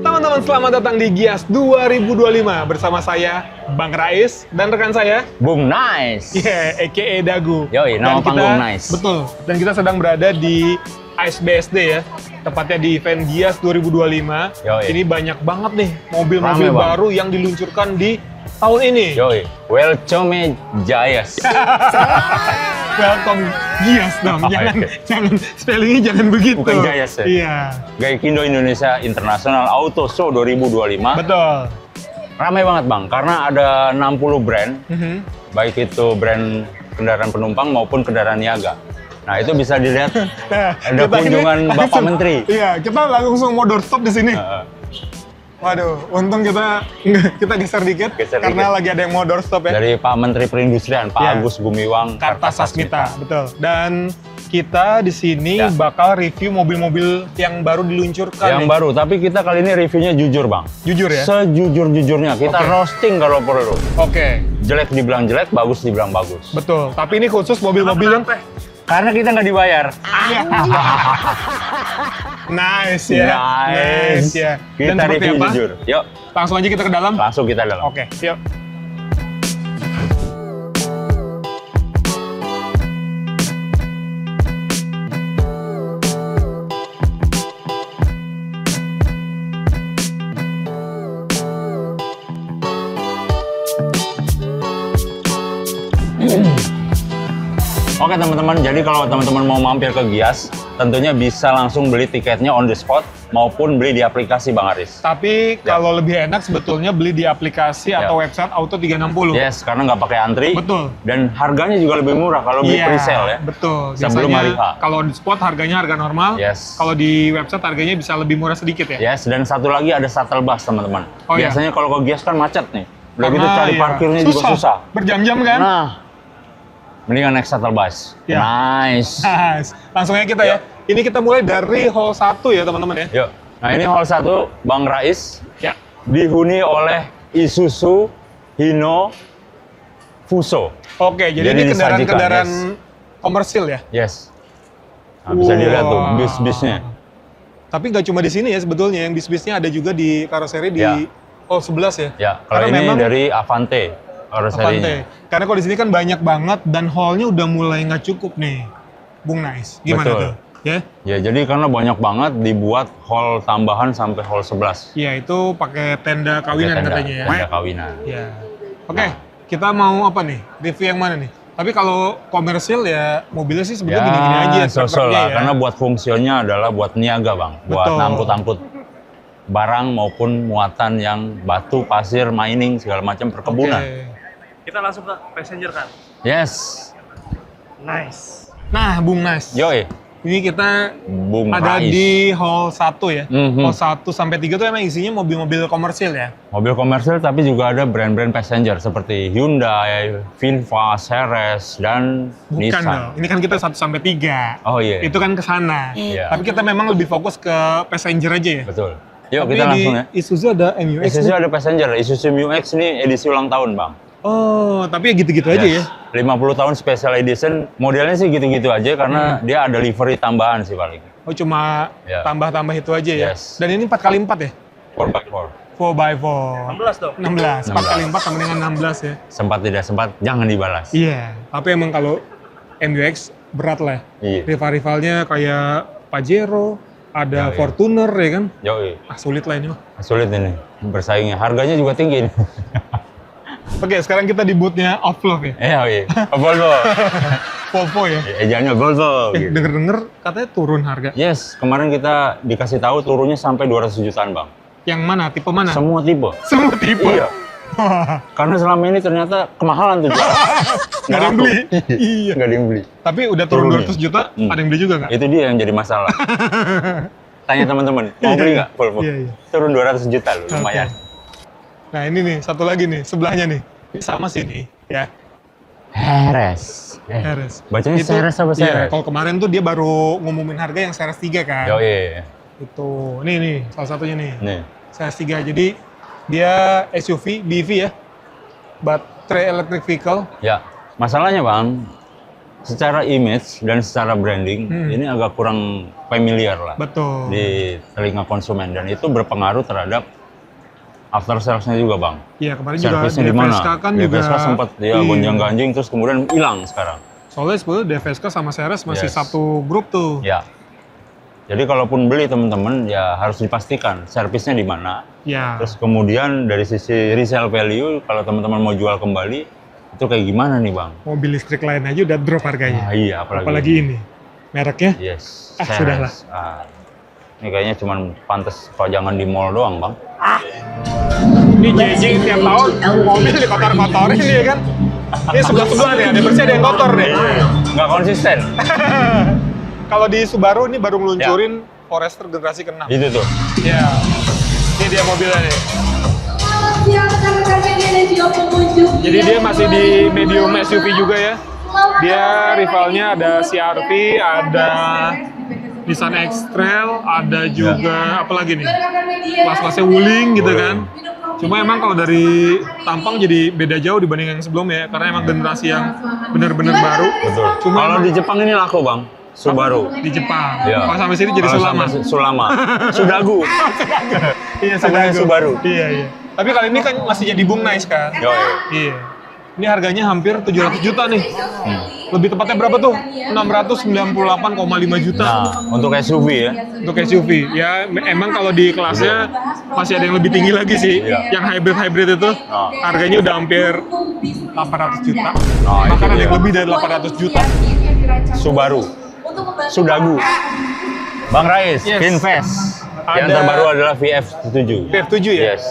Teman-teman, selamat datang di Gias 2025 bersama saya, Bang Rais, dan rekan saya, Bung Nice. a.k.a. Dagu. Yoi, nama Dan panggung Nice. Betul. Dan kita sedang berada di ASBSD ya, tepatnya di event Gias 2025. Yoi. Ini banyak banget nih mobil-mobil Rame, Bang. baru yang diluncurkan di tahun ini. Yoi, welcome Jayas. Welcome Gias dong, Oh, jangan spellingnya jangan begitu. Bukan Jayas ya? Iya, Gaikindo Indonesia International Auto Show 2025. betul. Ramai banget Bang, karena ada 60 brand, baik itu brand kendaraan penumpang maupun kendaraan niaga. Nah itu bisa dilihat Nah, ada kita ini kunjungan Bapak langsung- Menteri. Iya, kita langsung mau doorstop di sini. Heeh. Waduh, untung kita geser dikit Geser karena dikit. lagi ada yang mau doorstop ya. Dari Pak Menteri Perindustrian, Pak Ya. Agus Gumiwang Kartasasmita, betul. Dan kita di sini Ya. bakal review mobil-mobil yang baru diluncurkan. Yang nih. baru, tapi kita kali ini reviewnya jujur Bang. Jujur ya. Sejujur-jujurnya, kita Oke. roasting kalau perlu. Oke, Jelek dibilang jelek, bagus dibilang bagus. betul. Tapi ini khusus mobil-mobil yang Karena kita nggak dibayar. nice ya. Nice. ya. Kita Dan seperti review apa? jujur. Yuk, Langsung aja kita ke dalam. langsung kita dalam. Oke, yuk. Oke teman-teman, jadi kalau teman-teman mau mampir ke Gias, tentunya bisa langsung beli tiketnya on the spot maupun beli di aplikasi Bang Aris. Tapi Ya. kalau lebih enak sebetulnya beli di aplikasi Ya. atau website Auto 360. Yes, karena nggak pakai antri. Betul. Dan harganya juga lebih murah kalau beli Iya, pre-sale ya. betul. Sebelum Biasanya hari H. kalau di spot harganya harga normal. Yes. Kalau di website harganya bisa lebih murah sedikit ya. Yes, dan satu lagi ada shuttle bus teman-teman. Oh, iya. Biasanya kalau ke Gias kan macet nih. Udah gitu Karena, cari iya, parkirnya juga susah. Berjam-jam kan? Nah, mendingan naik shuttle bus. Ya. Nice. Nice. Langsung aja kita ya. Ini kita mulai dari hall 1 ya teman-teman ya. Yuk. Nah ini hall 1 Bang Rais Ya. dihuni oleh Isuzu Hino Fuso. Oke, jadi Jadi ini disajikan, kendaraan-kendaraan komersil ya. Yes. Nah, bisa dilihat tuh Wah. bis-bisnya. Tapi nggak cuma di sini ya sebetulnya, yang bis-bisnya ada juga di karoseri di Ya. hall 11 ya. Ya, kalau Karena ini memang dari Avante karoserinya. Avante. Karena kalau di sini kan banyak banget dan hallnya udah mulai nggak cukup nih, Bung Nice. Gimana Betul. tuh? Ya, Ya, jadi karena banyak banget dibuat hall tambahan sampai hall 11. ya itu pakai tenda kawinan Tenda- katanya ya. Tenda kawinan. Ya. Oke, kita mau apa nih? Review yang mana nih? Tapi kalau komersil ya mobilnya sih sebetulnya gini-gini aja. sosol truk-truknya lah. ya. Karena buat fungsinya adalah buat niaga Bang. Buat Betul. angkut-angkut barang maupun muatan yang batu, pasir, mining, segala macam perkebunan. Oke. Kita langsung ke passenger kan? Yes. Nice. Nah, Bung Nice. Yoi. Ini kita Bung ada Rais. di hall 1 ya. Mhm. Hall 1 sampai 3 tuh emang isinya mobil-mobil komersil ya. Mobil komersil tapi juga ada brand-brand passenger seperti Hyundai, Vinfast, Ceres, dan Bukan Nissan. dong. Ini kan kita 1 sampai 3. Oh iya. Itu kan ke sana. Iya. Tapi kita memang lebih fokus ke passenger aja ya. Betul. Yuk Tapi kita langsung di ya. Isuzu ada MU-X. Isuzu nih. ada passenger. Isuzu MU-X ini edisi ulang tahun Bang. Oh, tapi ya gitu-gitu aja ya. Yes. 50 tahun special edition. Modelnya sih gitu-gitu aja karena dia ada livery tambahan sih paling. Oh, cuma Ya. tambah-tambah itu aja ya. Yes. Dan ini 4x4 ya? 4x4. 4x4. 16 dong. 16. 4x4 sama dengan 16 ya. Sempat tidak sempat, jangan dibalas. Iya. Tapi emang kalau MU-X berat lah. Iya. Rival-rivalnya kayak Pajero, ada Ya, iya. Fortuner ya kan. Yoi. Sulit lah ini mah. Sulit ini bersaingnya. Harganya juga tinggi. Oke, sekarang kita di booth-nya Offlove ya. Iya. Volvo. Volvo ya. Ejanya Volvo. gitu. Denger-denger katanya turun harga. Yes, kemarin kita dikasih tahu turunnya sampai 200 jutaan Bang. Yang mana? Tipe mana? Semua tipe. Semua tipe. Iya. Karena selama ini ternyata kemahalan tuh. Nggak ada yang beli. Iya. Nggak ada yang beli. Tapi udah turun Turunnya. 200 juta, ada yang beli juga nggak? Itu dia yang jadi masalah. Tanya teman-teman, mau beli nggak Volvo? Iya, iya. Turun 200 juta loh, lumayan. Oke. Nah ini nih, satu lagi nih, sebelahnya nih. Ini sama sih nih, ya. Heres. Heres. Bacanya Itu- Ceres apa Iya, Ceres? kalau kemarin tuh dia baru ngumumin harga yang Ceres 3 kan. Yoi. Itu, nih, salah satunya nih. Nih. Ceres 3, jadi dia SUV, BEV ya. Baterai electric vehicle. Ya, masalahnya Bang, secara image dan secara branding ini agak kurang familiar lah Betul. di telinga konsumen, dan itu berpengaruh terhadap after sales-nya juga bang. Iya, kemarin juga Servisnya di mana? DFSK kan juga DFSK sempat ya gonjang-ganjing terus kemudian hilang sekarang. Soalnya sebetulnya DFSK sama Ceres masih Yes. satu grup tuh. Ya. Jadi kalaupun beli teman-teman ya harus dipastikan servisnya di mana. Ya. Terus kemudian dari sisi resale value kalau teman-teman mau jual kembali itu kayak gimana nih bang? Mobil listrik lain aja udah drop harganya. Ah, iya, Apalagi ini. Mereknya? Yes. Ah, Ceres. sudahlah. Ah. Ini kayaknya cuma pantas kalau jangan di mall doang bang. Ini JJ tiap tahun mobil dikotor-kotorin nih ya kan. Ini sebelah-sebelah nih, ada bersih ada yang kotor nih. Nggak konsisten. Kalau di Subaru ini baru ngeluncurin Forester generasi ke-6. Itu tuh. Ya. Ini dia mobilnya nih. Jadi dia masih di medium SUV juga ya. Dia rivalnya ada CR-V, ada Nissan X-Trail, ada juga apa lagi nih? Kelas-kelasnya Wuling gitu kan. Cuma emang kalau dari tampang jadi beda jauh dibanding yang sebelumnya ya, karena emang generasi yang benar-benar baru. Betul. Cuma Kalau di Jepang ini laku bang. Subaru. di Jepang. Iya. Kalau sampai sini jadi Kalau Sulama. sampai Sulama. Sudagu. Iya, Sebenarnya Subaru. Iya, iya. Tapi kali ini kan masih jadi Bung Nice kan? Yo, Iya. Ini harganya hampir 700 juta nih. Lebih tepatnya berapa tuh? 698,5 juta. Nah, untuk SUV ya. Untuk SUV. Ya emang kalau di kelasnya masih ada yang lebih tinggi lagi sih. Iya. Yang hybrid itu Oh. harganya udah hampir 800 juta. Oh, itu Bahkan ada dia. yang lebih dari 800 juta. Subaru. Sudagu. Bang Rais, Yes. Finfest. Yang Ada- terbaru adalah VF7. VF7 ya? Yes.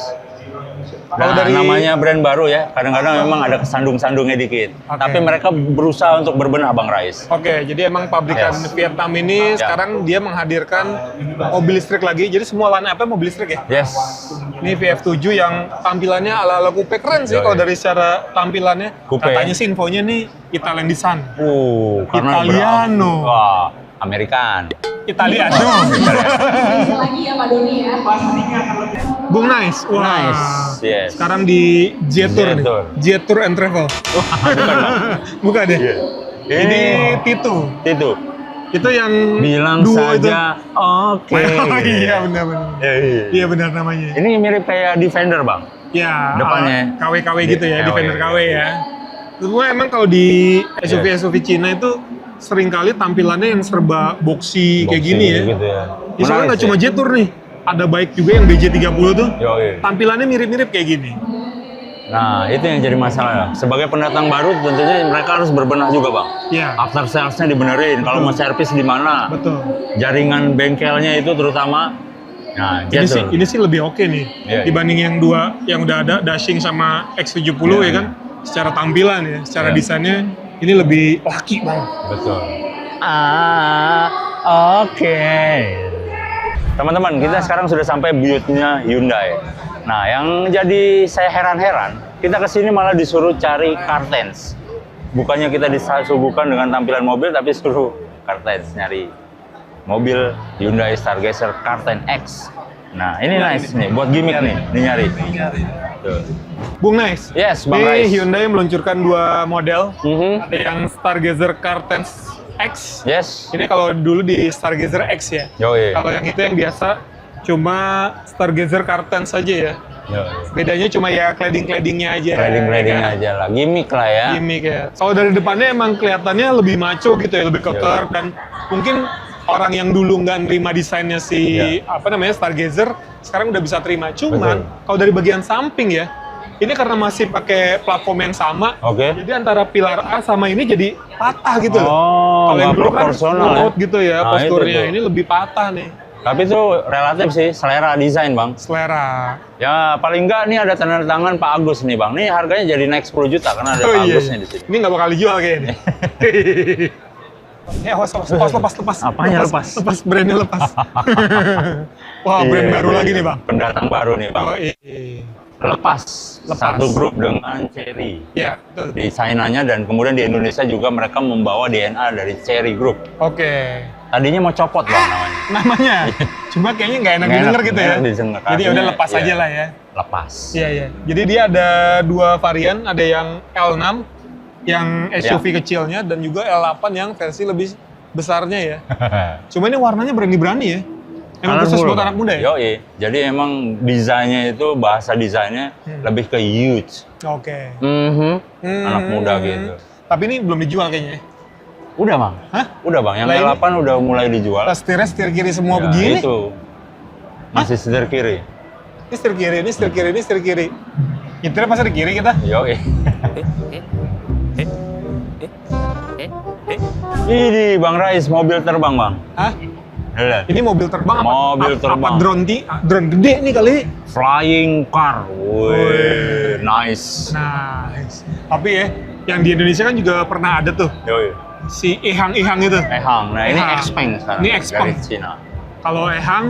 Kalau Nah, dari- namanya brand baru ya, kadang-kadang memang ada kesandung-sandungnya dikit. Oke. Tapi mereka berusaha untuk berbenah Bang Rais. Oke, jadi emang pabrikan Yes. Vietnam ini Ya. sekarang dia menghadirkan mobil listrik lagi. Jadi semua line up-nya mobil listrik ya. Yes. Ini VF7 yang tampilannya ala-ala coupe keren sih Ya, kalau ya. dari secara tampilannya. Coupe, Katanya ya? sih infonya nih Italian design. Karena Italiano. Wah, Amerikan. Italiano. lagi ya Pak Doni ya. Bung Nice. Wah. Nice, yes. Sekarang di J-Tour nih. J-Tour. J-Tour and Travel. Bukan ya? Iya. Ini Tito. Itu. Itu yang Bilang duo itu. saja oke. Oh iya benar-benar. Iya, iya. Iya benar namanya. Ini mirip kayak Defender, Bang. Ya, Depannya. KW-KW gitu ya, KW, Defender KW iya. ya. Semua emang kalau di SUV-SUV Cina itu seringkali tampilannya yang serba boxy kayak gini ya. Gitu ya. Ya, soalnya nggak Menarik cuma sih. J-Tour nih, ada baik juga yang BJ30 tuh. Yoi. Tampilannya mirip-mirip kayak gini. Nah, itu yang jadi masalah. Sebagai pendatang baru, tentunya mereka harus berbenah juga, Bang. Iya. After sales-nya dibenerin. Kalau mau servis di mana? Betul. Jaringan bengkelnya itu terutama. Nah, Ini sih lebih oke nih Iya, iya. dibanding yang dua yang udah ada Dashing sama X70 Iya, ya iya. kan. Secara tampilan ya, secara Iya. desainnya ini lebih laki banget. Betul. Oke. Teman-teman, kita sekarang sudah sampai booth-nya Hyundai. Nah, yang jadi saya heran-heran, kita kesini malah disuruh cari Cartens. Bukannya kita disuguhkan dengan tampilan mobil, tapi suruh Cartens nyari mobil Hyundai Stargazer Carten X. Nah, ini nice nih, buat gimmick nih nyari. Tuh. Bung Nice. Yes, Bang Ini Rais. Hyundai meluncurkan dua model. Mhm. Ada yang Stargazer Cartens X. Yes. Ini kalau dulu di Stargazer X ya. Yoi. Kalau yang itu yang biasa cuma Stargazer Cartens saja ya. Yoi. Bedanya cuma ya cladding-claddingnya aja. Trading ya. aja lah, gimmick lah ya. Gimmick ya. Kalau dari depannya emang kelihatannya lebih maco gitu ya, lebih keker dan mungkin orang yang dulu nggak nerima desainnya si apa namanya Stargazer sekarang udah bisa terima. Cuman kalau dari bagian samping ya, ini karena masih pakai platform yang sama, Oke. jadi antara pilar A sama ini jadi patah gitu loh. Oh, Kalau yang nggak dulu kan proporsional ya. lurut gitu ya Nah, posturnya, itu tuh. ini lebih patah nih. Tapi itu relatif sih, selera desain, Bang. Selera. Ya, paling enggak nih ada tanda tangan Pak Agus nih, Bang. Nih harganya jadi naik 10 juta karena ada Pak Agusnya di sini. Ini nggak bakal dijual kayaknya. Lepas. Apanya lepas? Lepas, brandnya lepas. Wah, brand Iya, baru iya, lagi iya. nih, Bang. Pendatang baru nih, Bang. Oh, iya. Lepas. Lepas. Satu grup dengan Cherry. Ya, betul. Di China-nya dan kemudian di Indonesia juga mereka membawa DNA dari Cherry Group. Oke. Tadinya mau copot, Bang, namanya. Namanya. Cuma kayaknya nggak enak Nggak didengar enak, gitu nggak ya. enak didengar. Jadi udah Artinya, lepas iya. aja lah ya. Lepas. Iya, iya. Jadi dia ada dua varian, ada yang L6 yang SUV kecilnya dan juga L8 yang versi lebih besarnya ya. Cuma ini warnanya berani-berani ya. Emang khusus buat anak muda ya? Yoi. Jadi emang desainnya itu, bahasa desainnya lebih ke youth. Oke. Anak muda gitu. Tapi ini belum dijual kayaknya. Udah bang? Hah? Udah bang, yang Lah ini- L8 udah mulai dijual. Setirnya setir kiri semua Ya, begini. itu. Masih setir kiri. Ini setir kiri, ini setir kiri, ini setir kiri. Nyetirnya pas di kiri kita. Yoi. Ini Bang Rais, mobil terbang bang. Hah? Lihat. Ini mobil terbang apa? Mobil Apa terbang. drone drone gede nih kali. Flying car. Wih, nice. Nice. Tapi ya, yang di Indonesia kan juga pernah ada tuh. Yoi. Si Ehang-Ehang itu. Ehang. Nah ini Ehang. Xpeng sekarang. Ini Xpeng. Dari Cina. Kalau Ehang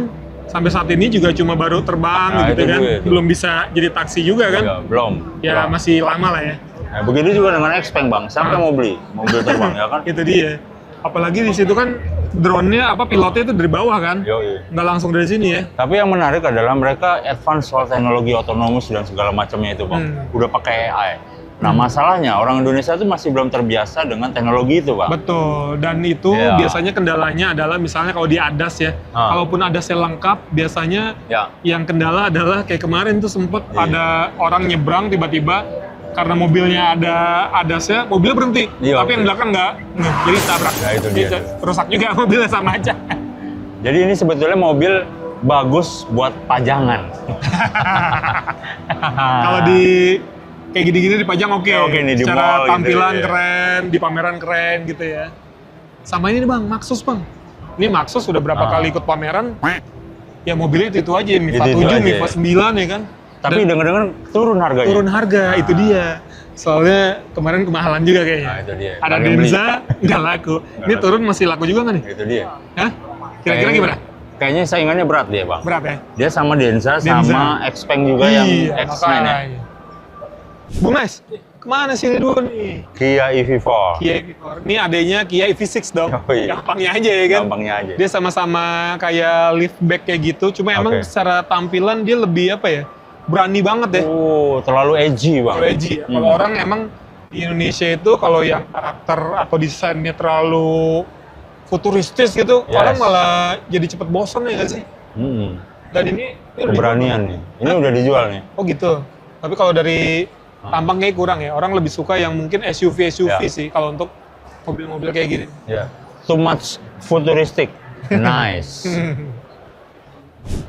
sampai saat ini juga cuma baru terbang Nah, gitu itu kan. dia tuh. Belum bisa jadi taksi juga kan. Iya, belum. Ya Belum. masih lama lah ya. Nah, begitu juga dengan Xpeng bang. Siapa yang mau beli mobil terbang ya kan? Itu dia. Apalagi di situ kan drone-nya pilotnya itu dari bawah kan. Yoi. Nggak langsung dari sini ya. Tapi yang menarik adalah mereka advance soal teknologi otonomus dan segala macamnya itu bang. Udah pakai AI. Nah masalahnya orang Indonesia tuh masih belum terbiasa dengan teknologi itu bang. Betul, dan itu Iya. biasanya kendalanya adalah misalnya kalau di ADAS ya, kalaupun ADAS-nya lengkap, biasanya Ya. yang kendala adalah kayak kemarin tuh sempet Iya. ada orang nyebrang tiba-tiba karena mobilnya ada ADAS-nya, mobilnya berhenti, Iya, tapi yang betul. belakang nggak, jadi tabrak. Nah, itu dia tuh. Rusak juga mobilnya sama aja. Jadi ini sebetulnya mobil bagus buat pajangan. Kalau di kayak gini-gini dipajang oke, Oke nih, di secara mall gitu, tampilan ya. keren, di pameran keren gitu ya. Sama ini nih bang, Maxus bang. Ini Maxus udah berapa kali ikut pameran, ya mobilnya itu aja, Mifa Itu 7, aja. Mifa 9 ya kan. Tapi Dan denger-denger turun harganya. turun harga, itu dia. Soalnya kemarin kemahalan juga kayaknya. Nah, itu dia. Ada Ada yang beli. Denza, nggak laku. Ini laku. turun masih laku juga nggak nih? Itu dia. Hah? Kira-kira Kayaknya- gimana? Kayaknya saingannya berat dia bang. Berat ya? Dia sama Denza, Denza. sama Xpeng juga yang Iya, X9 ya. makanya. Bung Mas, kemana sini dulu nih? Kia EV4. Kia EV4. Ini adanya Kia EV6 dong. Oh, iya. Gampangnya aja ya kan? Gampangnya aja. Dia sama-sama kayak liftback kayak gitu, cuma emang Oke. secara tampilan dia lebih apa ya? Berani banget deh. Terlalu edgy bang. Kalau edgy ya. Kalau orang emang di Indonesia itu kalau yang karakter atau desainnya terlalu futuristis gitu, Yes. orang malah jadi cepet bosan ya nggak sih? Dan ini udah Keberanian nih. Ini udah dijual nih. dijual. Oh gitu. Tapi kalau dari tampangnya kurang ya. Orang lebih suka yang mungkin SUV Ya. sih kalau untuk mobil-mobil kayak gini. Ya. Too much futuristic. Nice.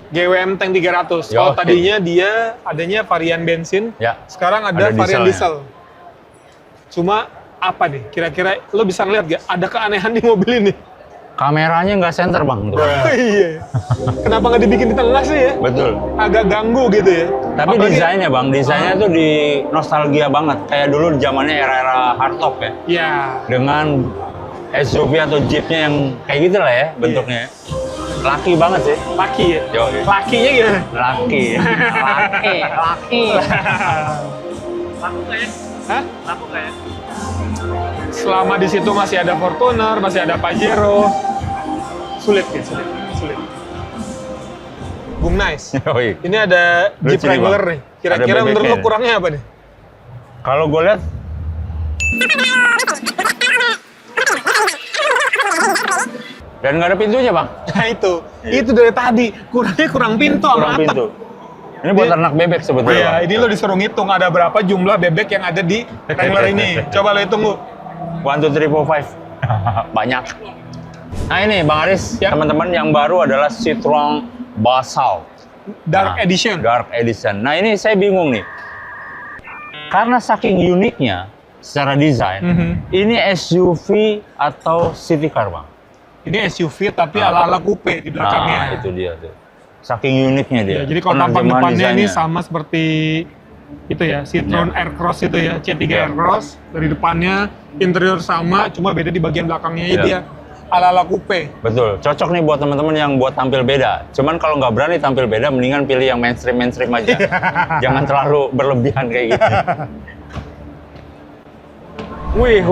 GWM Tank 300. Ya, Kalau oke. tadinya dia adanya varian bensin, Ya. sekarang ada Ada varian dieselnya. diesel. Cuma apa nih? Kira-kira lo bisa ngeliat gak? Ada keanehan di mobil ini? Kameranya nggak center bang tuh. Iya. Kenapa nggak dibikin di tengah sih ya? Betul. Agak ganggu gitu ya. Tapi Apalagi- desainnya bang, desainnya tuh di nostalgia banget. Kayak dulu zamannya era-era hardtop ya. Ya. Dengan SUV atau Jeepnya yang kayak gitu lah ya bentuknya. Laki banget sih. Laki ya. Yo, Lakinya gimana? laki. Laki. Laku nggak ya? Hah? Laku nggak ya? Selama di situ masih ada Fortuner, masih ada Pajero. Sulit ya, sulit. Bung Nice. Yoi. Ini ada Jeep Lucu nih, Wrangler Bang. nih. Kira-kira Ada menurut lo bebeknya. kurangnya apa nih? Kalau gue lihat dan nggak ada pintunya bang. Nah itu dari tadi. Kurangnya kurang pintu sama Kurang atap. pintu. Ini buat Dia- ternak bebek sebetulnya. Iya, Bang. ini lo disuruh ngitung ada berapa jumlah bebek yang ada di Wrangler ini. Coba lo hitung lu. 1, 2, 3, 4, 5. Banyak. Nah ini Bang Aris, Ya. teman-teman yang baru adalah Citroen Basalt. Dark Nah, Edition. Dark Edition. Nah ini saya bingung nih. Karena saking uniknya secara desain, ini SUV atau city car Bang? Ini SUV tapi ala-ala coupe di belakangnya. Nah itu dia tuh. Saking uniknya dia. Ya, jadi kalau tampang Penerjemahan depannya ini desainnya. sama seperti itu ya, Citroen Ya. Aircross itu ya, C3 Ya. Aircross. Dari depannya interior sama, cuma beda di bagian belakangnya Ya. dia ala-ala coupe. Betul, cocok nih buat teman-teman yang buat tampil beda. Cuman kalau nggak berani tampil beda, mendingan pilih yang mainstream aja. Jangan terlalu berlebihan kayak gitu. Wih,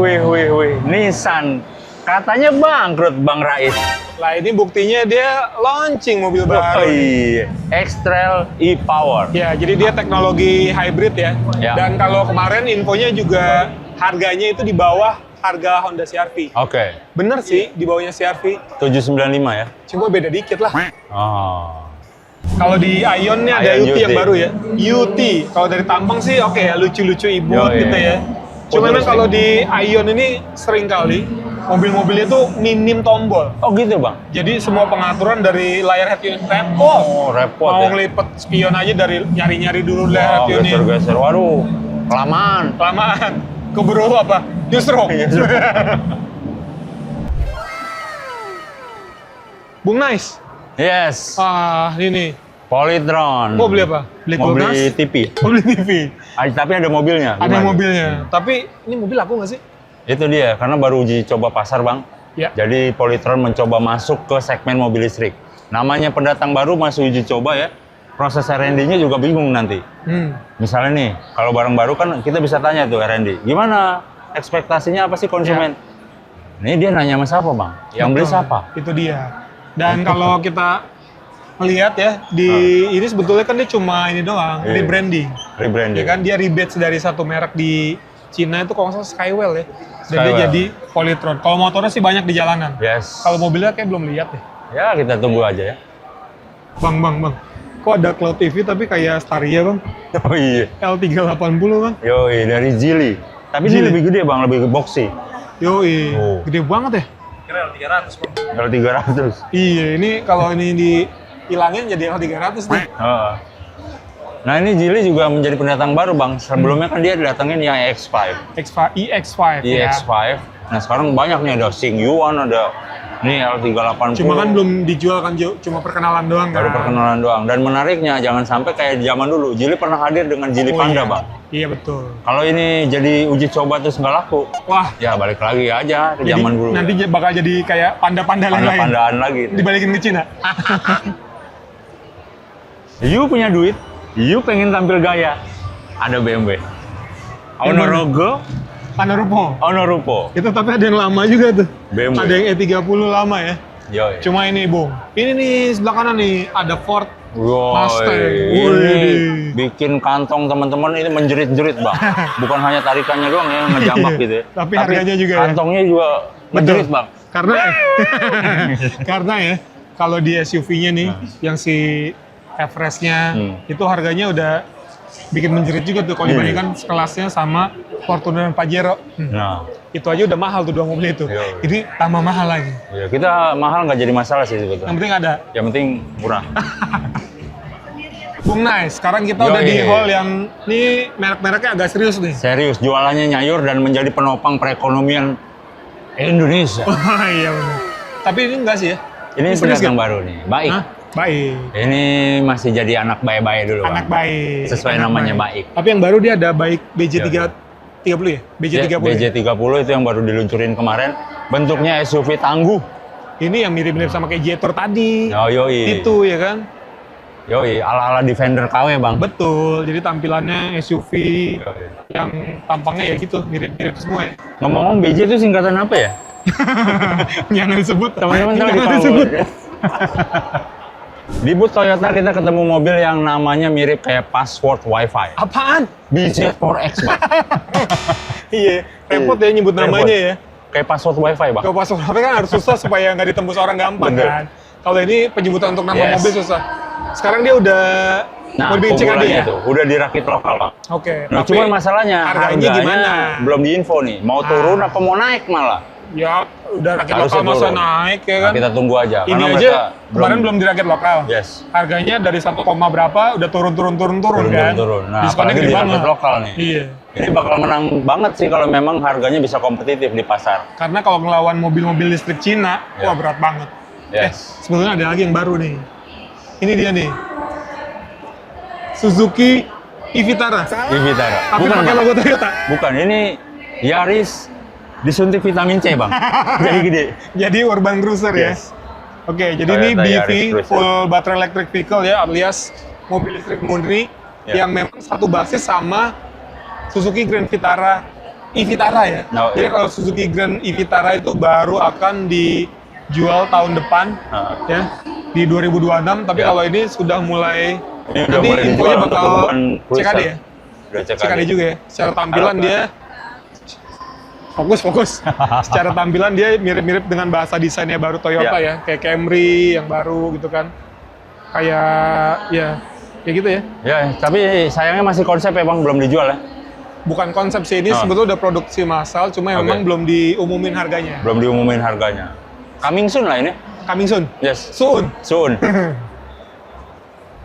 Nissan. Katanya bangkrut Bang Rais. Lah ini buktinya dia launching mobil Oh baru. iya, X-Trail e-Power. Ya, jadi dia teknologi hybrid ya. Ya. Dan kalau kemarin infonya juga harganya itu di bawah harga Honda CR-V. Oke. Bener sih, di bawahnya CR-V. 795 ya? Cuma beda dikit lah. Oh. Kalau di Ion nih ada Ion UT yang UT. baru ya. UT. Kalau dari tampang sih oke ya, lucu-lucu imut Yo, gitu iya. ya. Cuma memang kalau di Ion ini sering kali mobil-mobilnya tuh minim tombol. Oh gitu bang? Jadi semua pengaturan dari layar head unit repot. Oh repot Mau ya? ngelipet spion aja dari nyari-nyari dulu layar Oh head unit. geser-geser, waduh kelamaan. Kelamaan. Keburu apa? Justru. Bung Nice. Yes, Ah, ini. Polytron. Mau beli apa? Beli Mau kulkas? beli TV. Mau beli TV. Tapi ada mobilnya. Ada gimana? mobilnya. Tapi ini mobil aku nggak sih? Itu dia, karena baru uji coba pasar bang. Ya. Jadi Polytron mencoba masuk ke segmen mobil listrik. Namanya pendatang baru masih uji coba ya. Proses R&D-nya juga bingung nanti. Misalnya nih, kalau barang baru kan kita bisa tanya tuh R&D. Gimana ekspektasinya apa sih konsumen? Ini dia nanya sama siapa bang? Yang beli Betul. siapa? Itu dia. Dan kalau kita melihat ya, di ini sebetulnya kan dia cuma ini doang, Iya. rebranding. Rebranding. Ya kan dia rebate dari satu merek di Cina itu kalau nggak salah Skywell ya. Dan dia Skywell. jadi Polytron. Kalau motornya sih banyak di jalanan. Yes. Kalau mobilnya kayak belum lihat deh. Ya kita tunggu aja ya. Bang. Kok ada Cloud TV tapi kayak Staria bang? Oh iya. L380 bang? Yoi, dari Geely. Tapi ini Geely. lebih gede bang, lebih boxy. Yoi, Oh. gede banget ya? Kira 300 bang. Kalau 300. Iya, ini kalau ini dihilangin jadi L300 nih. Oh. Nah ini Geely juga menjadi pendatang baru bang. Sebelumnya kan dia datangin yang EX5. EX5 ya. EX5. Nah sekarang banyak nih, ada Xingyuan, ada nih L380. Cuma kan belum dijual kan, Jo. Cuma perkenalan doang kan. Baru perkenalan doang. Dan menariknya jangan sampai kayak zaman dulu. Geely pernah hadir dengan Geely Oh, Panda iya. bang. Iya betul. Kalau ini jadi uji coba terus nggak laku, Wah, ya balik lagi aja ke jadi zaman dulu. nanti bakal jadi kayak panda-panda lain. Panda-pandaan lagi. Dibalikin ke Cina. You punya duit, you pengen tampil gaya, ada BMW. Honorogo, Panarupo. Honorupo, Itu tapi ada yang lama juga tuh. BMW. Ada yang E30 lama ya. Yoi. Cuma ini, Bung. Ini nih sebelah kanan nih ada Ford Woi, Mustang. ini Wih. bikin kantong teman-teman ini menjerit-jerit bang. Bukan hanya tarikannya doang ya, ngejambak gitu ya. Tapi harganya juga ya. kantongnya juga menjerit bang. Karena karena ya kalau di SUV-nya nih yang si Everest-nya itu harganya udah bikin menjerit juga tuh kalau Iya. dibandingkan sekelasnya sama Fortuner dan Pajero. Nah, Itu aja udah mahal tuh dua mobil itu. Iya. Ini tambah mahal lagi. ya kita mahal nggak jadi masalah sih Yang sebetulnya. penting ada. Yang penting murah. Bung Nice, sekarang kita udah Yoi. di hall yang ini merek-mereknya agak serius nih. Serius, jualannya nyayur dan menjadi penopang perekonomian Indonesia. Oh iya benar. Tapi ini enggak sih ya? Ini serius pendatang gitu? baru nih, baik. Hah? Baik. Ini masih jadi anak baik-baik dulu. Anak Bang. baik. Sesuai Anak namanya baik. Tapi yang baru dia ada baik BJ30 ya? BJ30. BJ30 itu yang baru diluncurin kemarin. Bentuknya SUV tangguh. Ini yang mirip-mirip sama kayak Jetor tadi. Oh, yoi. Itu ya kan? Yoi, ala-ala Defender KW bang. Betul. Jadi tampilannya SUV Yoi. yang tampangnya ya gitu, mirip-mirip semua ya. Ngomong-ngomong BJ itu singkatan apa ya? Jangan disebut. Teman-teman tahu Jangan tahu. disebut. Di booth Toyota kita ketemu mobil yang namanya mirip kayak password WiFi. Apaan? BZ4X bang. Iya, repot ya nyebut Repot. namanya ya. Kayak password WiFi bang. Kalau password HP kan harus susah supaya nggak ditembus orang gampang Bener. kan. Kalau ini penyebutan untuk nama Yes. mobil susah. Sekarang dia udah Nah, mau dibikin CKD keunggulannya ya? itu udah dirakit lokal bang. Oke. Nah, tapi cuman masalahnya harganya gimana? belum diinfo nih. Mau turun apa mau naik malah? Ya udah rakit Harusnya lokal masa turun. naik ya Nah, kan. kita tunggu aja. Ini karena aja mereka kemarin belum dirakit lokal. Yes. Harganya dari 1, berapa udah turun kan. Turun. Nah, Diskonnya apalagi gede dirakit banget. lokal nih. Iya. Ini bakal menang banget sih kalau memang harganya bisa kompetitif di pasar. Karena kalau ngelawan mobil-mobil listrik Cina, Ya. wah berat banget. Yes. Sebetulnya ada lagi yang baru nih. Ini dia nih. Suzuki e-Vitara. Di Vitara. Tapi Bukan, pakai Bang. logo Toyota. Bukan, ini Yaris disuntik vitamin C, Bang. Jadi gede. Jadi urban cruiser Yes. ya. Oke, jadi Toyota ini BV Yaris Cruiser. full battery electric vehicle ya, alias mobil listrik murni Ya. yang memang satu basis sama Suzuki Grand Vitara e-Vitara ya. Oh, Jadi iya. kalau Suzuki Grand e-Vitara itu baru akan dijual tahun depan Nah, ya di 2026, tapi Ya. kalau ini sudah mulai ini udah nanti mulai infonya dijual bakal untuk urban cruiser. CKD ya. Udah CKD juga ya. Secara tampilan Harapan. dia Fokus. Secara tampilan dia mirip-mirip dengan bahasa desainnya baru Toyota ya. Kayak Camry yang baru gitu kan. Kayak gitu ya. Ya, tapi sayangnya masih konsep ya Bang, belum dijual ya. Bukan konsep sih, ini sebetulnya udah produksi massal, cuma memang belum diumumin harganya. Belum diumumin harganya. Coming soon lah ini. Coming soon? Yes. Soon? Soon.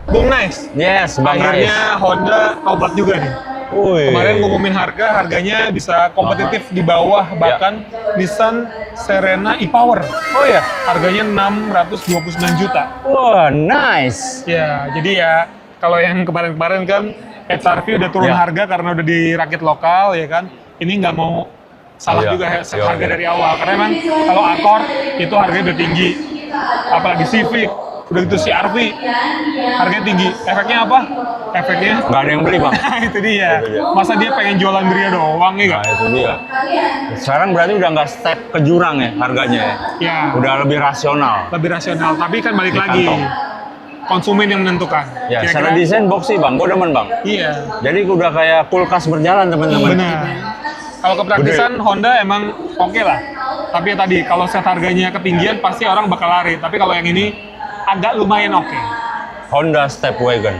Bung Nice? Yes, Bang Akhirnya Rais. Honda tobat juga nih. Wih. Kemarin ngumumin harganya bisa kompetitif di bawah, bahkan Nissan Serena e-Power. Oh ya? Harganya 629 juta. Wah, nice. Ya, jadi ya kalau yang kemarin-kemarin kan HR-V udah turun harga karena udah dirakit lokal ya kan. Ini nggak mau salah juga harga dari awal. Karena emang kalau Accord itu harganya udah tinggi. Apalagi Civic, udah gitu CR-V, harganya tinggi. Efeknya apa? Efeknya Nggak ada yang beli Bang. itu dia. Masa dia pengen jualan Bria doang ya nggak? Nah itu dia. Sekarang berarti udah nggak step ke jurang ya harganya ya? Ya, Udah lebih rasional. lebih rasional. Tapi kan balik Di lagi, kantong. konsumen yang menentukan. Ya, Kira-kira- secara desain boxy Bang, gue demen Bang. Iya, Jadi udah kayak kulkas berjalan teman-teman. benar. Kalau kepraktisan Honda emang oke lah. Tapi ya tadi, kalau set harganya ketinggian pasti orang bakal lari. Tapi kalau yang ini agak lumayan oke. Honda Step Wagon.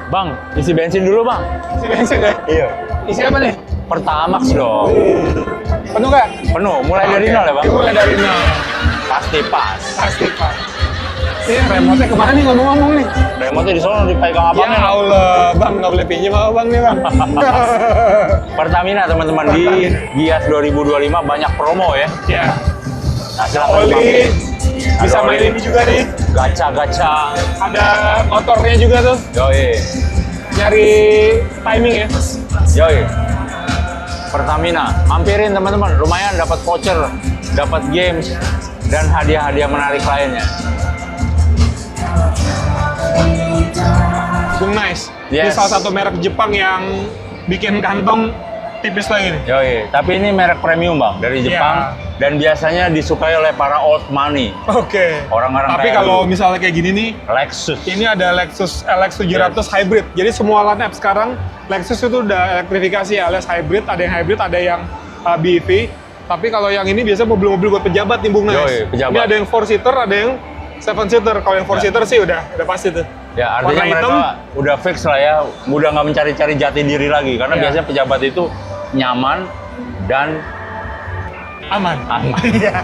Bang, isi bensin dulu Bang. Isi bensin ya? Iya. Isi apa nih? Pertamax dong. Penuh nggak? Penuh, mulai dari Oke. nol ya Bang? Mulai dari nol. Pasti pas. Pasti Pak. Ini remote-nya kemana nih ngomong-ngomong nih? Remote di sono dipegang Ya abangnya. Allah, Bang nggak boleh pinjam sama Bang nih Bang. Pertamina teman-teman di Gias 2025 banyak promo ya. Ya, Nah, silakan oli dipakai. bisa Ada main oli. ini juga nih. Gacha-gacha. Ada motornya juga tuh. Yoi. Nyari timing ya. Yoi. Pertamina, mampirin teman-teman. Lumayan dapat voucher, dapat games, dan hadiah-hadiah menarik lainnya. Bung Nice. Ini Yes. salah satu merek Jepang yang bikin kantong tipis lagi nih. Yoi, tapi ini merek premium Bang, dari Iya. Jepang. Dan biasanya disukai oleh para old money. Oke. Orang-orang Tapi kaya kalau dulu. misalnya kayak gini nih, Lexus. ini ada Lexus LX 700 hybrid. Jadi semua line-up sekarang Lexus itu udah elektrifikasi alias hybrid. Ada yang hybrid, ada yang BEV. Tapi kalau yang ini biasanya mobil-mobil buat pejabat nih Bung Nice. Yoi, pejabat. Ini ada yang 4-seater, ada yang 7-seater. Kalau yang 4-seater sih udah pasti tuh. Ya, artinya Warna mereka hitam. udah fix lah ya, udah nggak mencari-cari jati diri lagi. Karena Iya. biasanya pejabat itu nyaman dan Aman. aman. Iya.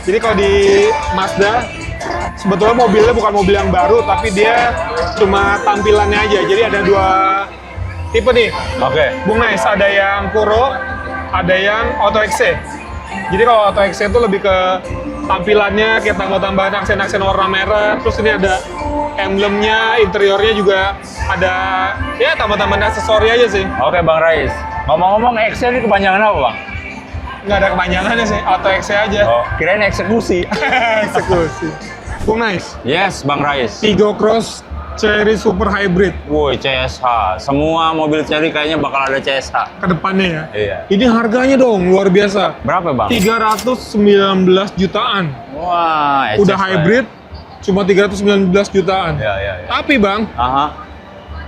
Jadi kalau di Mazda, sebetulnya mobilnya bukan mobil yang baru, tapi dia cuma tampilannya aja. Jadi ada dua tipe nih, Oke, Bung Nice. Ada yang Kuro, ada yang Auto XC. Jadi kalau Auto XC itu lebih ke tampilannya, kayak tambah-tambahan aksen-aksen warna merah. Terus ini ada emblemnya, interiornya juga ada, ya tambah-tambahan aksesori aja sih. oke Bang Rais. Ngomong-ngomong Excel ini kepanjangan apa Bang? Nggak ada kepanjangannya sih, Auto XC aja. Oh, kirain eksekusi. Eksekusi. Bung Nice, Yes, Bang Rais. Tigo Cross Cherry Super Hybrid Woi, CSH. Semua mobil Cherry kayaknya bakal ada CSH. ke depannya ya. Iya. Ini harganya dong luar biasa. Berapa Bang? 319 jutaan. Wah, Udah HC. hybrid cuma 319 jutaan. Ya, ya, ya. Tapi Bang, Aha.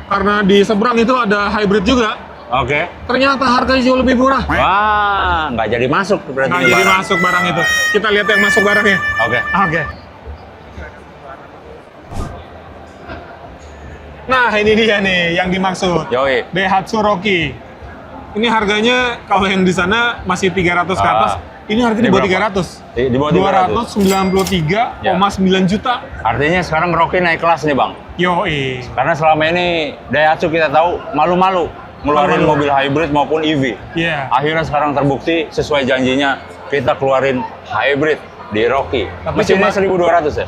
karena di seberang itu ada hybrid juga, Oke. ternyata harganya jauh lebih murah. Wah, nggak jadi masuk berarti. Nah, ini jadi barang. masuk barang itu. Kita lihat yang masuk barangnya. Oke. Oke. Nah, ini dia nih yang dimaksud. Yoi. Daihatsu Rocky. Ini harganya kalau yang di sana masih 300 ke atas. Ini harganya di Ini bawah berapa? 300. Di bawah 293,9 juta. Artinya sekarang Rocky naik kelas nih Bang. Yoi. Karena selama ini Daihatsu kita tahu malu-malu ngeluarin Malu-malu. mobil hybrid maupun EV. Iya. Akhirnya sekarang terbukti sesuai janjinya kita keluarin hybrid di Rocky. Tapi Mesinnya cuma- 1.200 ya?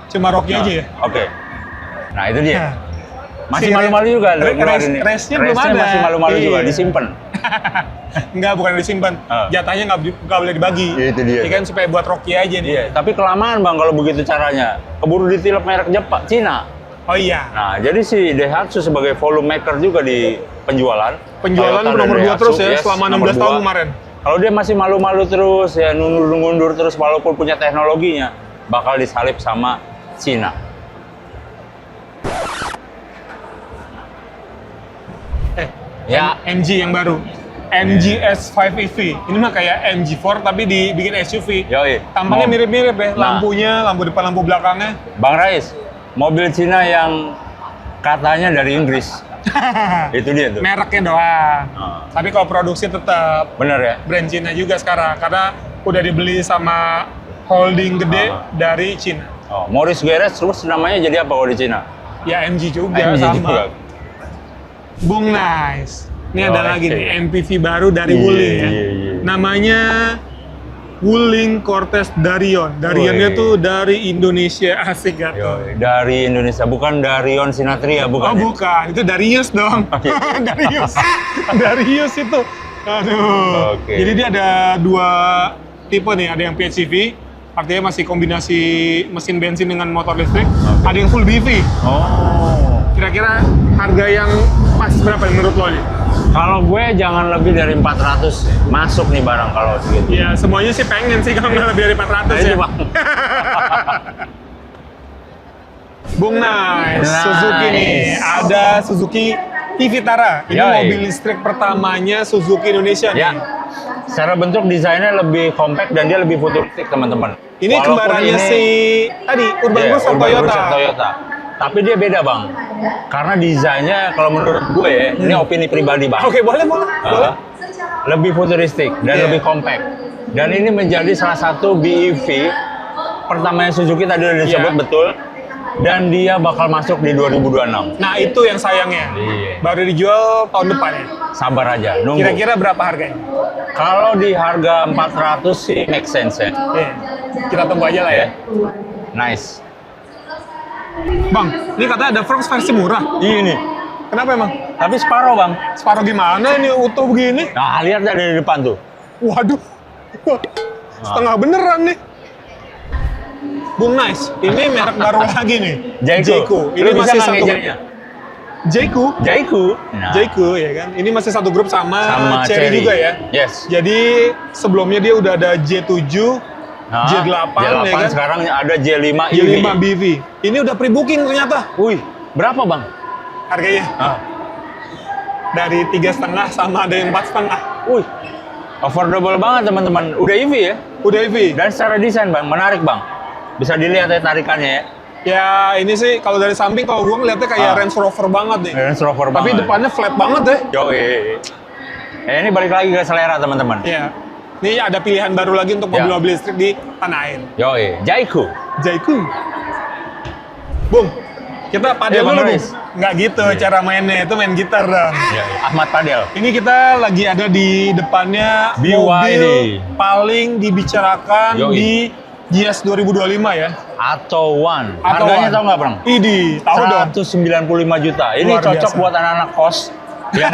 Cuma Rocky aja ya. Oke. Nah itu dia. Nah. Masih Si malu-malu juga race- race-nya belum ada. masih malu-malu juga, Iya. disimpan. Enggak, bukan disimpan. Ah. Jatahnya nggak boleh dibagi. Itu dia. Ini kan supaya buat Rocky aja nih. Iya, tapi kelamaan Bang kalau begitu caranya. Keburu ditilep merek Jepang, Cina. Oh iya. Nah, jadi si Daihatsu sebagai volume maker juga di penjualan. Penjualan Toyota dan nomor 2 Daihatsu, terus ya yes, selama nomor 16 tahun dua. kemarin. Kalau dia masih malu-malu terus, ya nundur-nundur terus walaupun punya teknologinya, bakal disalip sama Cina. Ya. MG yang baru. MG S5 EV. Ini mah kayak MG4 tapi dibikin SUV. Yoi. Tampangnya Mau- mirip-mirip ya. Nah. Lampunya, lampu depan, lampu belakangnya. Bang Rais, mobil Cina yang katanya dari Inggris. Itu dia tuh. Mereknya doang. Ah. Tapi kalau produksi tetap Bener ya? brand Cina juga sekarang karena udah dibeli sama holding gede Ah. dari Cina. Oh, Morris Geres terus namanya jadi apa kalau di Cina? Ya MG juga MG sama. juga. Bung Nice. Ini Oh, ada lagi oke. nih MPV baru dari Iya, Wuling ya. iya, iya. Namanya Wuling Cortez Darion. Darionnya Woi. tuh dari Indonesia, asik gak tuh? Yoi, dari Indonesia, bukan Darion Sinatria, bukan. Oh ya? bukan, itu Darius dong. Oke. Darius. Darius itu. Aduh. Oke. Jadi dia ada dua tipe nih, ada yang PHEV, artinya masih kombinasi mesin bensin dengan motor listrik. Ada yang full BV. Oh. Kira-kira harga yang pas berapa nih menurut lo nih? Kalau gue jangan lebih dari 400 masuk nih barang kalau segitu. Ya semuanya sih pengen sih kalau nggak lebih dari 400 ya. Ini, Bang. Bung Nice, Nice. Suzuki nih. Ada Suzuki e-Vitara. Ini Yoi. mobil listrik pertamanya Suzuki Indonesia Ya. nih. Secara bentuk desainnya lebih compact dan dia lebih futuristik, teman-teman. Ini Walaupun kembarannya ini- si tadi Urban Iya, Cruiser Urban Toyota. Cruiser Toyota. Tapi dia beda, Bang. Karena desainnya kalau menurut gue, ini opini pribadi, Bang. Oke, boleh, boleh. boleh. Lebih futuristik dan Iya. lebih compact. Dan ini menjadi salah satu BEV pertamanya Suzuki tadi udah disebut Iya. betul. Dan dia bakal masuk di 2026. Nah, itu yang sayangnya. Iya. Baru dijual tahun depan ya. Sabar aja, nunggu. Kira-kira berapa harganya? Kalau di harga 400 sih make sense ya. Iya. Kita tunggu aja lah ya. Nice. Bang, ini katanya ada Frogs versi murah. Ini. Kenapa emang? Tapi separuh, Bang. Separuh gimana ini utuh begini? Nah, lihat dari depan tuh. Waduh. Setengah beneran nih. Bung Nice, ini merek baru lagi nih. Jaiku. Ini Lu bisa masih nggak satu ngejarnya? Jaiku. Jaiku. Nah, Jaiku ya kan. Ini masih satu grup sama, sama Chery Chery juga ya. Yes. Jadi sebelumnya dia udah ada J7, Nah, J8 J8 ya kan. sekarang ada J5 J5 BV. Ini udah pre-booking ternyata Wih, berapa, Bang? harganya. Ah. Dari 3,5 sama ada yang 4,5. Wih, affordable banget, teman-teman. Udah EV ya? Udah EV. Dan secara desain, Bang, menarik, Bang. Bisa dilihat ya tarikannya ya. Ya ini sih kalau dari samping kalau gua ngeliatnya kayak Ah. Range Rover banget nih. Range Rover Tapi banget. depannya flat banget deh. Yoi. Ini balik lagi ke selera, teman-teman. Iya. Ini ada pilihan baru lagi untuk Ya. mobil-mobil listrik di tanah air. Yoi, Jaiku. Jaiku. Bung, kita padel Iya, Bang dulu, Bung. Riz. Nggak gitu Iya. cara mainnya, itu main gitar dong. Yoi. Ahmad Padel. Ini kita lagi ada di depannya BYD. mobil paling dibicarakan Yoi. di GS 2025 ya. Atau One. Atau Harganya One. tahu nggak, Bang? Idi, tahu dong. 195 juta. Ini Luar cocok biasa. buat anak-anak kos. Yang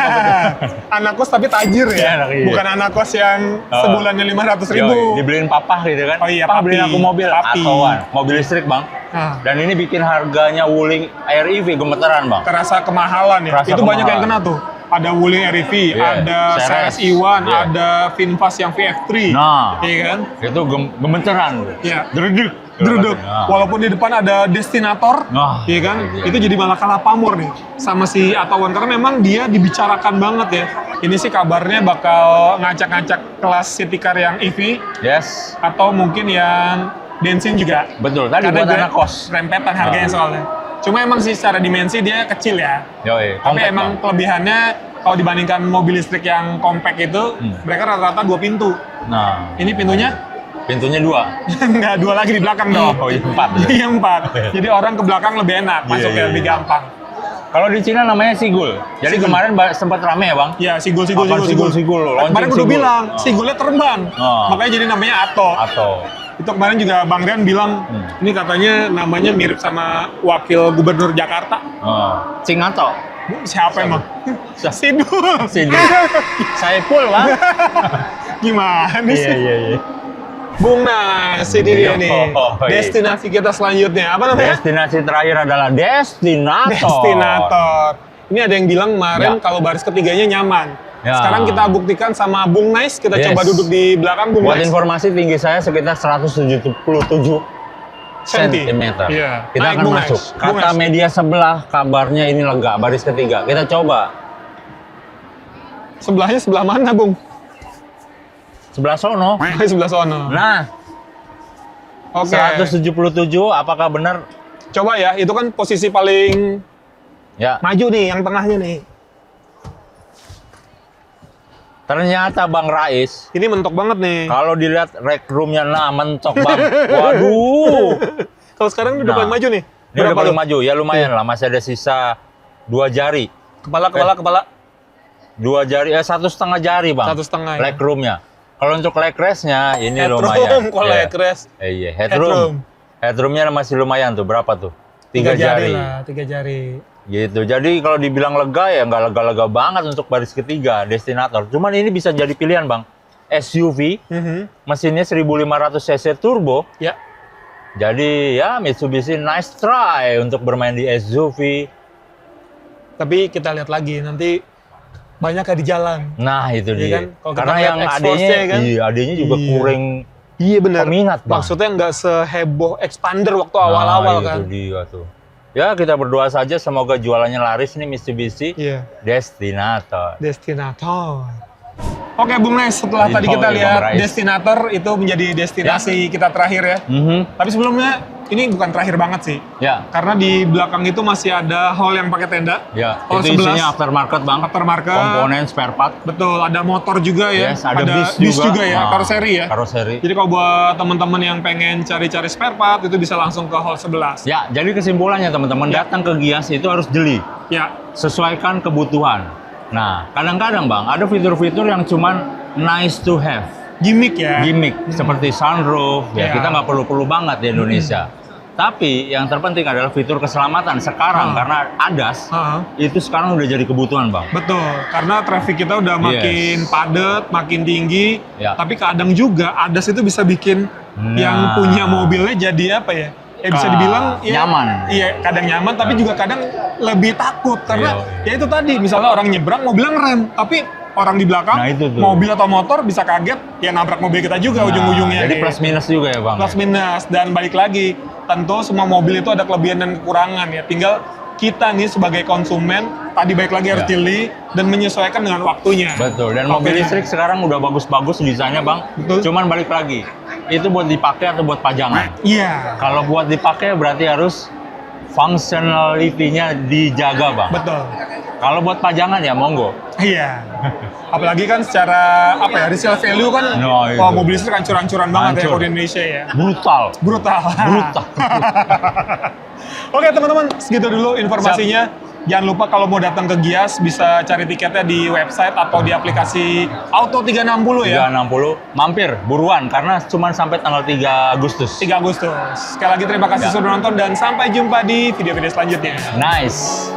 Anak kos tapi tajir Iya, ya, anak iya. bukan anak kos yang Oh. sebulannya 500.000. Yoi, dibeliin papa gitu kan. Oh iya, Papa papi. beliin aku mobil. Papi. Atau One. Mobil listrik, Bang. Nah, Dan ini bikin harganya Wuling Air EV gemeteran, Bang. terasa kemahalan ya. Terasa Itu banyak yang kemahalan. kena tuh. Ada Wuling REV, Iya, ada Ceres. Ceres E1, Iya. ada Finfast yang VF3. Nah. Iya kan? Itu gemeteran. Iya. Dredeg. Druduk. Nah. Walaupun di depan ada Destinator, Nah, iya kan? iya. Itu jadi malah kalah pamor nih sama si Atauan karena memang dia dibicarakan banget ya. Ini sih kabarnya bakal ngacak-ngacak kelas city car yang EV Yes. atau mungkin yang bensin juga. Betul. Tadi Karena buat dia anak kos. rempetan harganya Ah. soalnya. Cuma emang sih secara dimensi dia kecil ya. Yoi. Tapi compact, emang Bang. kelebihannya kalau dibandingkan mobil listrik yang compact itu, mereka rata-rata 2 pintu. Nah, Ini pintunya pintunya 2. nggak 2 lagi di belakang dong. Oh, iya, 4. Iya 4. Jadi orang ke belakang lebih enak, Iya, masuk iya, ya lebih iya. gampang. Kalau di Cina namanya Sigul. Jadi Sigul. kemarin sempat rame ya, Bang? Ya, sigul. Apaan sigul? Kemarin Launching gue udah sigul. bilang, Oh. sigulnya terbang. Oh. Makanya jadi namanya Ato. Atau Itu kemarin juga Bang Rian bilang, ini katanya namanya mirip sama wakil gubernur Jakarta. Cingato. Siapa emang? Sidul. Sidul. Saipul, Bang. Gimana sih? iya. Bung Nas, ini dia nih. Oh, iya. Destinasi kita selanjutnya. Apa namanya? Destinasi terakhir adalah Destinator. Destinator. Ini ada yang bilang kemarin Ya. kalau baris ketiganya nyaman. Ya. Sekarang kita buktikan sama Bung Nice. Kita Yes. coba duduk di belakang Bung Buat Nice. informasi tinggi saya sekitar 177 Senti. cm. Iya. Kita Naik, akan Bung masuk. Nice. Bung Kata Nice. media sebelah kabarnya ini lega, baris ketiga. Kita coba. Sebelahnya sebelah mana, Bung? Sebelah sono. Sebelah sono. Nah, Oke. 177 apakah benar? Coba ya, itu kan posisi paling Ya, maju nih, yang tengahnya nih. ternyata Bang Rais, Ini mentok banget nih. kalau dilihat rec room-nya, nah mentok Bang. Waduh. Kalau sekarang ini udah Nah. paling maju nih. Ini udah paling lu? maju, ya lumayan lah. Masih ada sisa 2 jari. Kepala. 2 jari, 1,5 jari Bang. 1,5 ya. Leg room-nya. Kalau untuk leg rest-nya, ini Headroom, lumayan. kalau Iya. leg rest. Iya, Headroom. Headroom-nya masih lumayan tuh. Berapa tuh? 3 3 jari. lah, 3 jari. Gitu. Jadi kalau dibilang lega ya nggak lega-lega banget untuk baris ketiga Destinator. Cuman ini bisa jadi pilihan Bang. SUV, mesinnya 1500 cc turbo. Ya. Jadi ya Mitsubishi nice try untuk bermain di SUV. Tapi kita lihat lagi nanti banyak kayak di jalan. Nah itu Iya dia. kan? Kalau kita Karena lihat yang X-Force-nya adanya, kan? iya adanya juga Iya. kurang Iya benar. peminat Bang. Maksudnya nggak seheboh Expander waktu Nah, awal-awal kan. Itu dia tuh. Ya kita berdoa saja semoga jualannya laris nih Mitsubishi Iya. Destinator. Destinator. Oke Bung Nes, setelah Info tadi kita ya, Bang lihat Rais. Destinator itu menjadi destinasi kita terakhir ya. Mhm. Tapi sebelumnya ini bukan terakhir banget sih. Ya, Karena di belakang itu masih ada hall yang pakai tenda. ya. Hall Itu 11, isinya aftermarket Bang. aftermarket. Komponen spare part. Betul, ada motor juga ya. Yes, ada bis juga ya, Nah, karoseri ya. Karoseri. Jadi kalau buat teman-teman yang pengen cari-cari spare part itu bisa langsung ke hall 11. Ya, jadi kesimpulannya teman-teman, datang ke Gias itu harus jeli. Ya, Sesuaikan kebutuhan. Nah, kadang-kadang Bang, ada fitur-fitur yang cuman nice to have. gimmick ya. Gimmick, seperti sunroof, ya Ya. kita nggak perlu-perlu banget di Indonesia. Tapi yang terpenting adalah fitur keselamatan sekarang, karena ADAS, Heeh. itu sekarang udah jadi kebutuhan Bang. Betul, karena traffic kita udah makin padat, makin tinggi. Ya. Tapi kadang juga ADAS itu bisa bikin yang Nah. punya mobilnya jadi apa ya? Bisa dibilang ya, nyaman. Iya, kadang nyaman, tapi juga kadang lebih takut karena Iya. ya itu tadi, misalnya orang nyebrang mobilnya ngerem, tapi orang di belakang Nah, itu tuh. mobil atau motor bisa kaget ya nabrak mobil kita juga Nah, ujung-ujungnya. Jadi gitu. plus minus juga ya Bang. Plus minus, dan balik lagi tentu semua mobil itu ada kelebihan dan kekurangan ya, tinggal kita nih sebagai konsumen tadi balik lagi harus Ya. jeli dan menyesuaikan dengan waktunya. Betul, dan mobil Oke. listrik sekarang udah bagus-bagus desainnya Bang. Betul. Cuman balik lagi, itu buat dipakai atau buat pajangan? Iya, Kalau buat dipakai berarti harus functionality-nya dijaga Bang. betul. Kalau buat pajangan ya monggo. Iya. Apalagi kan secara apa ya, resale value kan, Nah, itu. wah mobil listrik hancur-hancuran banget ya Hancur. kalau di Indonesia ya. Brutal. Brutal. Brutal. Oke teman-teman, segitu dulu informasinya. Jangan lupa kalau mau datang ke Gias bisa cari tiketnya di website atau di aplikasi Auto 360 ya. 360, mampir, buruan, karena cuma sampai tanggal 3 Agustus. 3 Agustus. Sekali lagi terima kasih Ya. sudah nonton dan sampai jumpa di video-video selanjutnya. Nice.